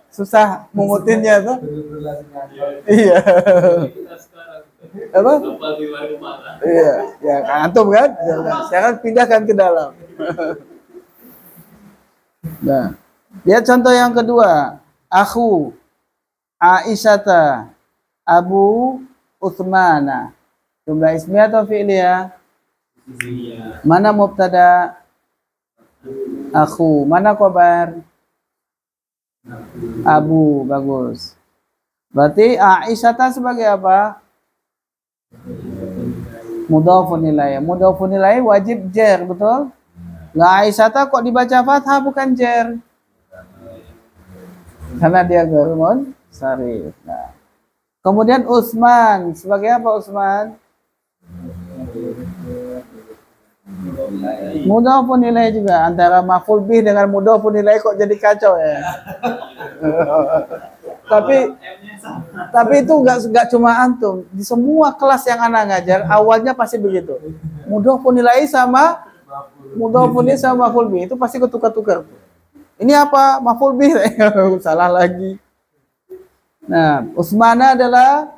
susah mengutinnya tuh. Berrelasi ngakal. Iya. Kita sekarang Apa? apa di luar kepala. Iya, ya kan antum kan? Sekarang pindahkan ke dalam. Nah, lihat contoh yang kedua. Aku Aisyata Abu Utsmana. Jumlah ismiyah atau fi'liyah? Iya. Mana mubtada? Aku. Mana khobar? Abu. Bagus. Berarti Aisyata sebagai apa? Mudhafun ilaih. Mudhafun ilaih wajib jar, betul? Lah Aisyata kok dibaca fathah bukan jar? Karena dia ghairu munsharif. Nah. Kemudian Utsman sebagai apa Utsman? Mudhafun ilaih juga, antara maf'ul bih dengan mudhafun ilaih kok jadi kacau ya. tapi itu enggak cuma antum, di semua kelas yang anak ngajar awalnya pasti begitu. Mudhafun ilaih sama mudhafun ilaih sama maf'ul bih itu pasti ketukar-tukar. Ini apa? Maf'ul bih. Salah lagi. Nah, Utsmana adalah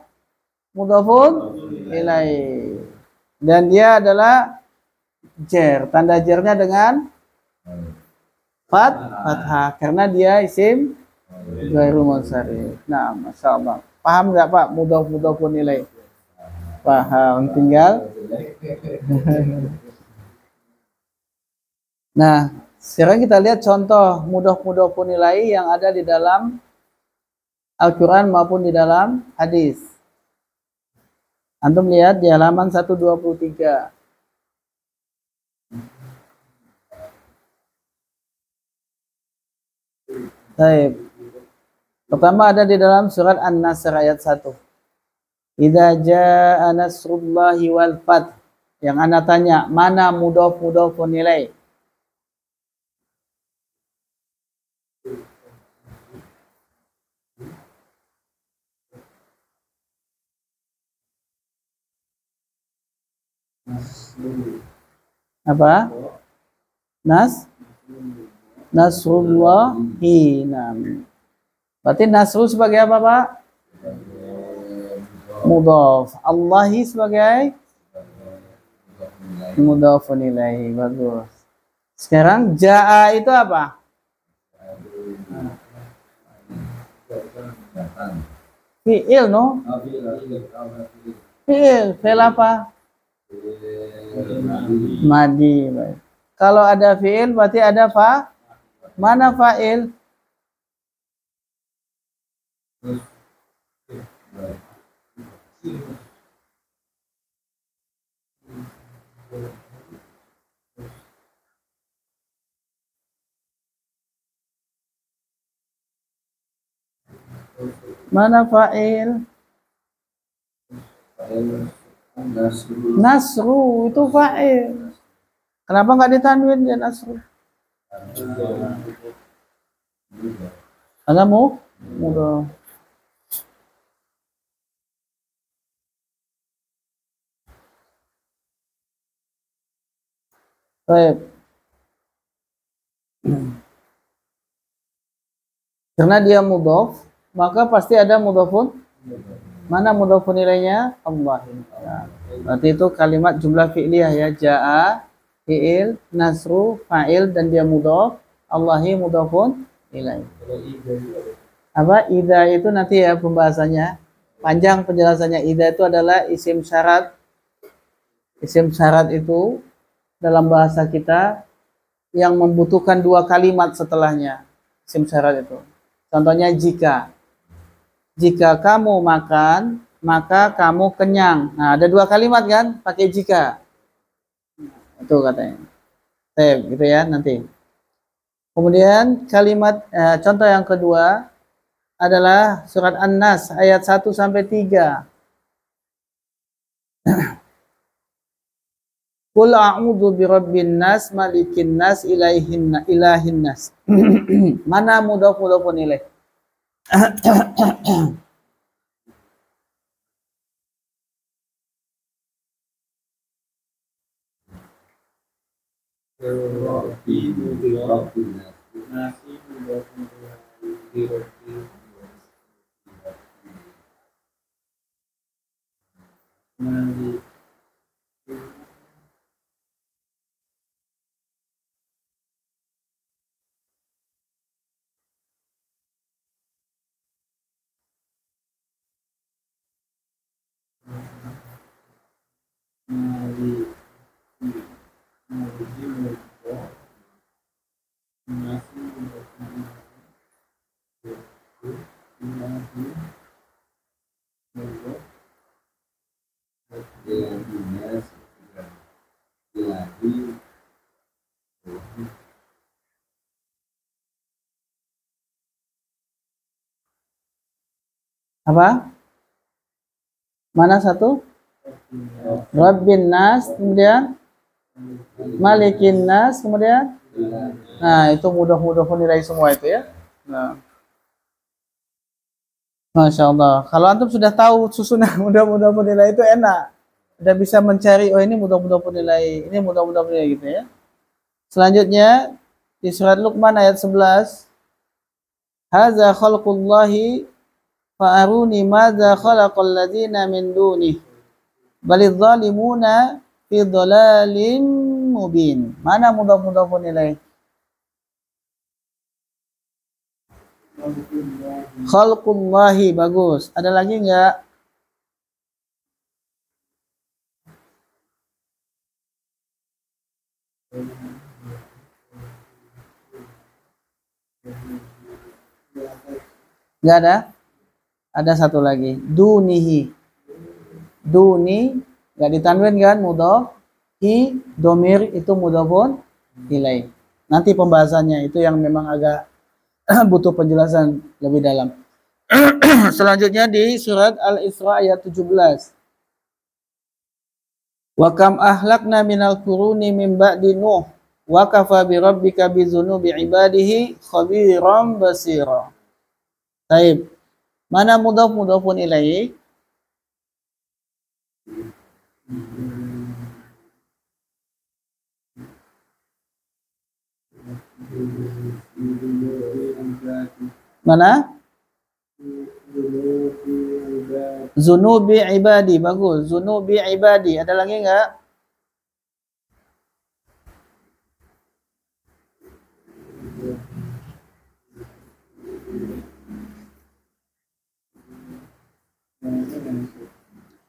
mudhafun ilaih. Dan dia adalah jar, tanda jarnya dengan fathah karena dia isim ghairu munsharif. Nah, Masya Allah. Paham nggak Pak? Mudhafun ilaih. Paham, tinggal. Nah, sekarang kita lihat contoh mudhafun ilaih yang ada di dalam Al-Quran maupun di dalam hadis. Antum lihat di halaman 123. Baik. Pertama ada di dalam surat An-Nasr ayat 1. Idza jaa nasrullahi wal fath. Yang ana tanya, mana mudhafun ilaih? Apa? Nasrullahi. Berarti nasru sebagai apa, Pak? Mudhaf. Allahi sebagai mudhafun ilaihi. Bagus. Sekarang jaa itu apa? Fi'il, no? Fi'il apa? Madi. Baik. Kalau ada fi'il berarti ada mana fa'il? Mana fa'il? Nasru itu fa'il. Kenapa nggak ditanwin dia nasru? Ada mudah. Baik. Karena dia mudhaf, maka pasti ada mudhafun. Mana mudhafun ilaihnya? Allah. Nah, berarti itu kalimat jumlah fi'liyah ya. Jaa, fi'il, nasru, fa'il, dan dia mudhaf. Allahi mudhafun ilaih. Apa? Idza itu nanti ya pembahasannya. Panjang penjelasannya. Idza itu adalah isim syarat. Isim syarat itu dalam bahasa kita yang membutuhkan dua kalimat setelahnya. Isim syarat itu. Contohnya jika. Jika kamu makan, maka kamu kenyang. Nah, ada dua kalimat kan, pakai jika. Itu katanya. Gitu ya nanti. Kemudian kalimat contoh yang kedua adalah surat An-Nas ayat 1 sampai 3. Qul a'udzu birabbin nas, malikin nas, ilahin nas. Mana mudhaf-mudhafun ilaih? Apa? Mana satu? Rabbin nas, kemudian malikin nas, kemudian nah itu mudah-mudahan nilai semua itu ya. Nah. Masya Allah. Kalau antum sudah tahu susunan mudah-mudahan nilai itu enak. Sudah bisa mencari, oh ini mudah-mudahan nilai, ini mudah-mudahan nilai gitu ya. Selanjutnya di surat Luqman ayat 11. Hadza khalqullahi fa'aruni madza khalaqal ladzina min dunih balidz zalimuna fi dhalalin mubin. Mana mudah-mudahan nilai? Khalqullahi, bagus. Ada lagi enggak? Enggak ada? Ada satu lagi, dunihi. Duni enggak ditanwin kan, mudhaf. Hi domir itu mudhafun ilaih. Nanti pembahasannya itu yang memang agak butuh penjelasan lebih dalam. Selanjutnya di surat Al-Isra ayat 17. Wa kam ahlakna minal quruni min ba'di Nuh wa kafa bi rabbika bi dzunubi ibadihi khabiran basira. Baik. Mana mudhaf-mudhafun ilaih? Mana? Zunubi ibadi, bagus. Zunubi ibadi. Ada lagi enggak?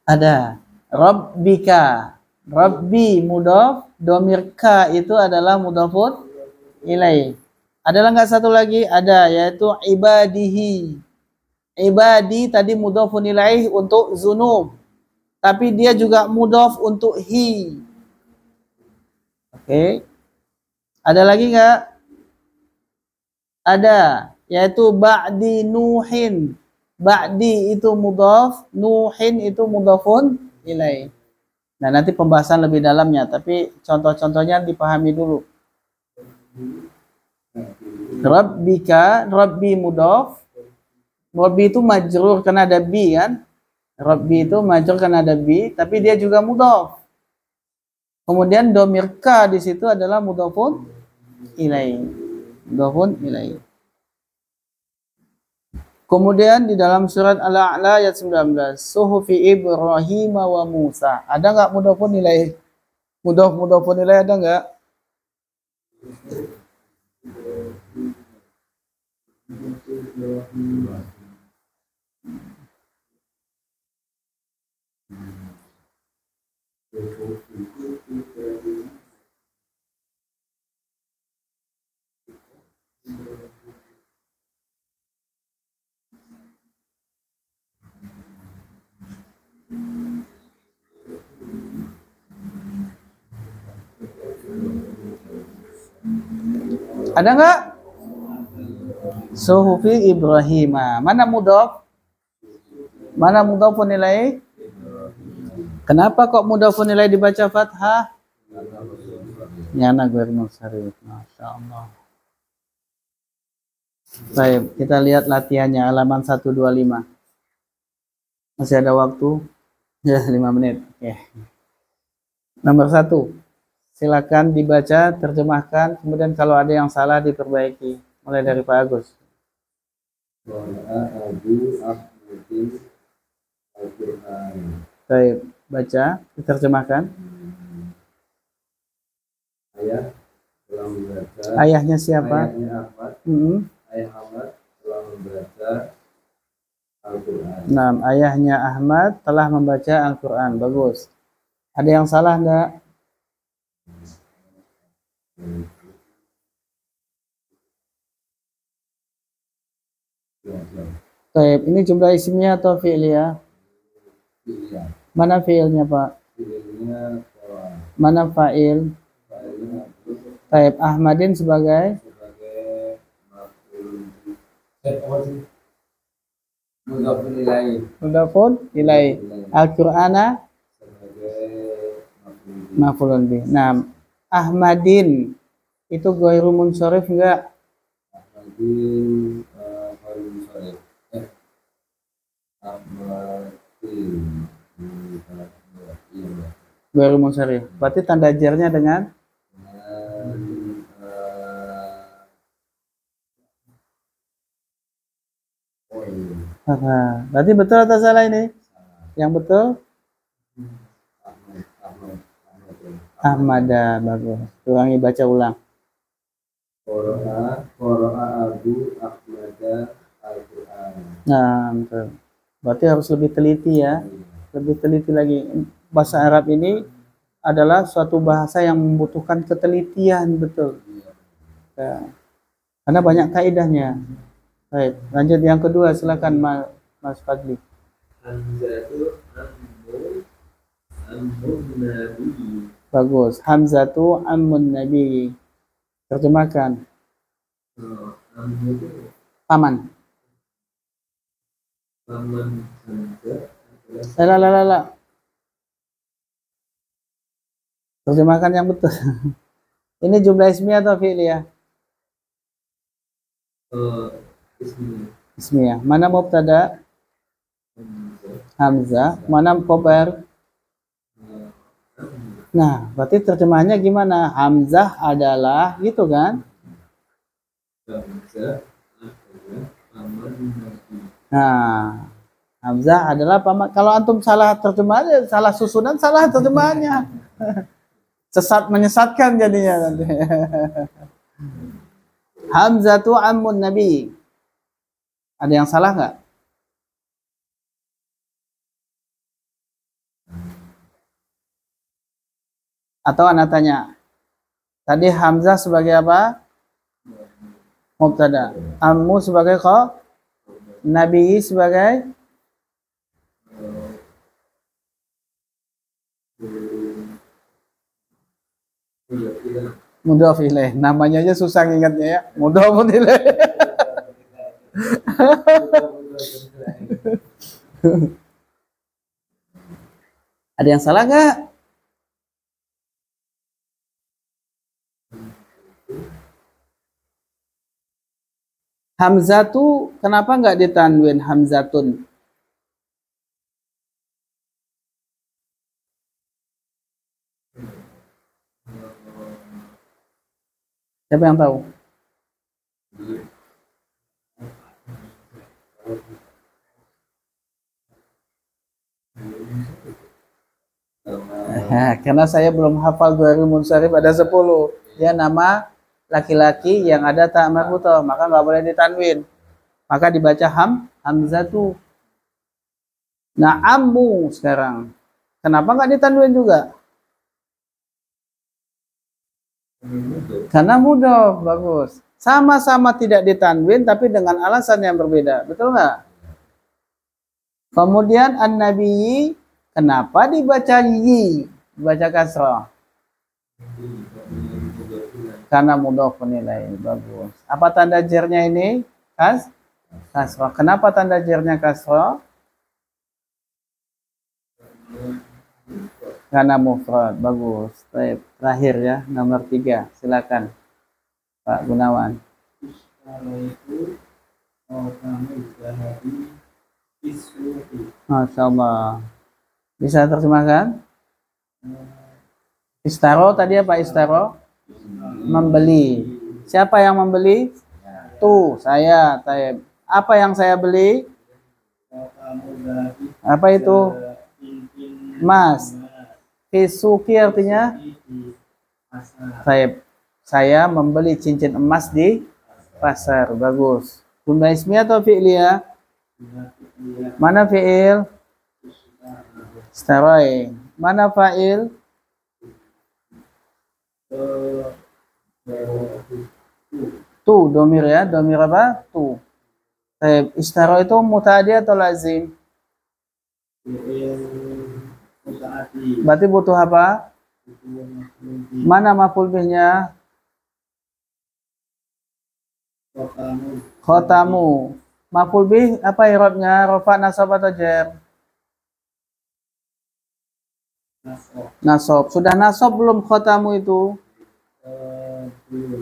Ada. Rabbika. Rabbi mudhaf, domir ka itu adalah mudhafun ilaih. Ada enggak satu lagi? Ada, yaitu ibadihi. Ibadi tadi mudhafun ilaih untuk zunub. Tapi dia juga mudhaf untuk hi. Oke. Ada lagi enggak? Ada, yaitu ba'di nuhin. Ba'di itu mudhaf, nuhin itu mudhafun ilaih. Nah, nanti pembahasan lebih dalamnya, tapi contoh-contohnya dipahami dulu. Rabbika, Rabbi mudhaf. Rabbi itu majrur karena ada bi kan? Rabbi itu majrur karena ada bi, tapi dia juga mudhaf. Kemudian domir ka di situ adalah mudhafun ilaih. Mudhafun ilaih. Kemudian di dalam surat Al-A'la ayat 19, Suhufi Ibrahim wa Musa. Ada enggak mudhafun ilaih? Mudhafun ilaih ada enggak? Ada enggak? Suhufi Ibrahim. Mana mudhaf? Mana mudhafun ilaih? Kenapa kok mudhafun ilaih dibaca fathah? Nyana ghair munsharif. Masya Allah. Baik, kita lihat latihannya halaman 125. Masih ada waktu? Ya, 5 menit. Oke. Nomor 1. Silakan dibaca, terjemahkan, kemudian kalau ada yang salah diperbaiki. Mulai dari Pak Agus. Baik, baca, diterjemahkan. Ayah telah membaca. Ayahnya siapa? Ayahnya Ahmad. Ayah Ahmad telah membaca Al-Quran. Nah, ayahnya Ahmad telah membaca Al-Quran. Bagus. Ada yang salah enggak? Baik, ini jumlah isimnya atau fi'liyah? Iya. Mana fi'ilnya, Pak? Fi'ilnya Quran. Mana fa'il? Fa'ilnya Baik, Ahmadin sebagai sebagai maf'ul. Mudhafun ilaih. mudhafun ilai. Al-Qur'ana Sebagai maf'ul. maf'ulun bih. Nah, Ahmadin itu ghairu munsharif enggak? Ahmadin Khalil Sharif. Ahmadin. Iya. Ghairu munsharif. Berarti tanda jarnya dengan apa? Berarti betul atau salah ini? Yang betul Ahmada. Bagus. Ulangi, baca ulang. Qara'a Abu Ahmada Al-Quran. Nah, betul. Berarti harus lebih teliti ya. Lebih teliti lagi. Bahasa Arab ini adalah suatu bahasa yang membutuhkan ketelitian, betul. Ya. Karena banyak kaidahnya. Baik, lanjut yang kedua, silakan Mas Fadli. Hamzatu ammun nabi. Bagus. Hamzatu ammun nabi. Terjemahkan. Ammu itu Paman. paman Hamzah adalah La. Terjemahkan yang betul. Ini jumlah ismiyah atau fi'liyah? ismi Ismiyah. Mana mubtada? Hamzah. Mana khobar? Nah, berarti terjemahannya gimana? Hamzah adalah gitu kan? Hamzah adalah paman nabi. Nah, Hamzah adalah paman. Kalau antum salah terjemahannya, salah susunan, salah terjemahannya. Sesat menyesatkan jadinya nanti. Hamzatu ammun nabi. Ada yang salah nggak? Atau anak tanya, tadi Hamzah sebagai apa? Mubtada. Ammu sebagai khabar. Nabi sebagai mudhof ilaih. Namanya aja susah ingatnya ya. Mudhof ilaih. Ada yang salah nggak? Hamzatu kenapa nggak ditanwin Hamzatun? Siapa yang tahu? Karena saya belum hafal ghairu munsharif ada 10. Dia nama laki-laki yang ada ta marbuthah, maka nggak boleh ditanwin. Maka dibaca hamzatu. Nah, ammu sekarang. Kenapa nggak ditanwin juga? Karena mudhof. Bagus. Sama-sama tidak ditanwin tapi dengan alasan yang berbeda. Betul nggak? Kemudian an-nabiyyi kenapa dibaca yi? Dibaca kasrah. Karena mudhofun ilaih. Bagus. Apa tanda jernya ini? Kasrah. Kenapa tanda jernya kasrah? Karena mufrad, bagus. Baik, terakhir ya, nomor 3. Silakan Pak Gunawan. Istaraitu khatamal zahabi fisuqi. Masya Allah. Bisa terjemahkan? Istaro tadi apa istaro? Membeli. Siapa yang membeli? Tuh, saya. Taib. Apa yang saya beli? Khatamal zahabi Apa itu? cincin Emas. Fisuki artinya? di pasar. Taib. Saya membeli cincin emas di pasar. Bagus. Jumlah ismiyah atau fi'liyah? Mana fi'il? Istarai. Mana fa'il? Tu, domir ya. Domir apa? Tu. Taib. Istara itu muta'adi atau lazim? Berarti butuh apa? Mana maf'ul bihnya? Khotamu. Maf'ul bih apa i'rabnya? Rafa, nasab atau jar? Nasab. Sudah nasab belum khotamu itu?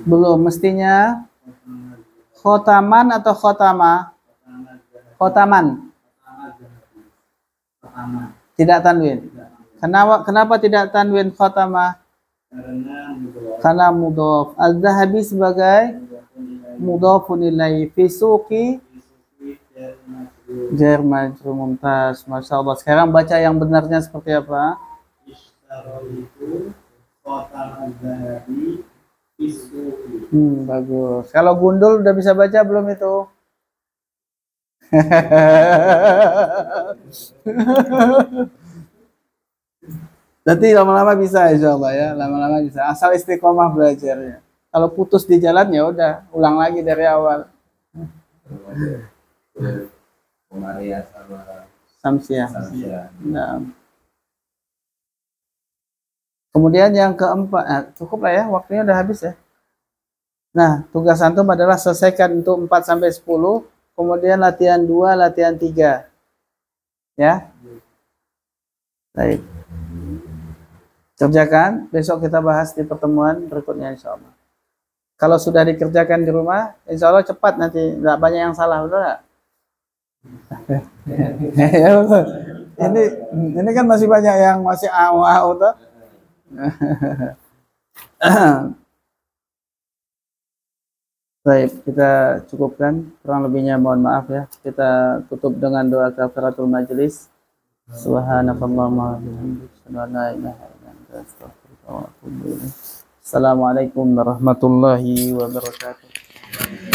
Belum. Mestinya khotaman atau khotama? Khotaman. Tidak tanwin. Kenapa tidak tanwin khotama? Karena mudhof. Al-Zahabi sebagai mudhofun ilaihi. Fi suqi jar majrur mumtaz. Masya Allah. Sekarang baca yang benarnya seperti apa? Bagus. Kalau gundul udah bisa baca belum itu? Nanti lama-lama bisa insya Allah ya. Lama-lama bisa. Asal istiqomah belajarnya. Kalau putus di jalan ya udah, ulang lagi dari awal. Komaria sama Samsiah. Samsia. Nah. Kemudian yang keempat, cukup lah ya, waktunya udah habis ya. Nah, tugas antum adalah selesaikan untuk 4 sampai 10, kemudian latihan 2, latihan 3. Ya. Baik. Kerjakan, besok kita bahas di pertemuan berikutnya insya Allah. Kalau sudah dikerjakan di rumah, insya Allah cepat nanti, nggak banyak yang salah, betul nggak? Ya, betul. Ini kan masih banyak yang masih awal tuh. Baik, kita cukupkan. Kurang lebihnya mohon maaf ya. Kita tutup dengan doa kafaratul majelis. Subhanakallahumma wa bihamdika, asyhadu an la ilaha illa anta, astaghfiruka wa atubu ilaik. Assalamualaikum warahmatullahi wabarakatuh.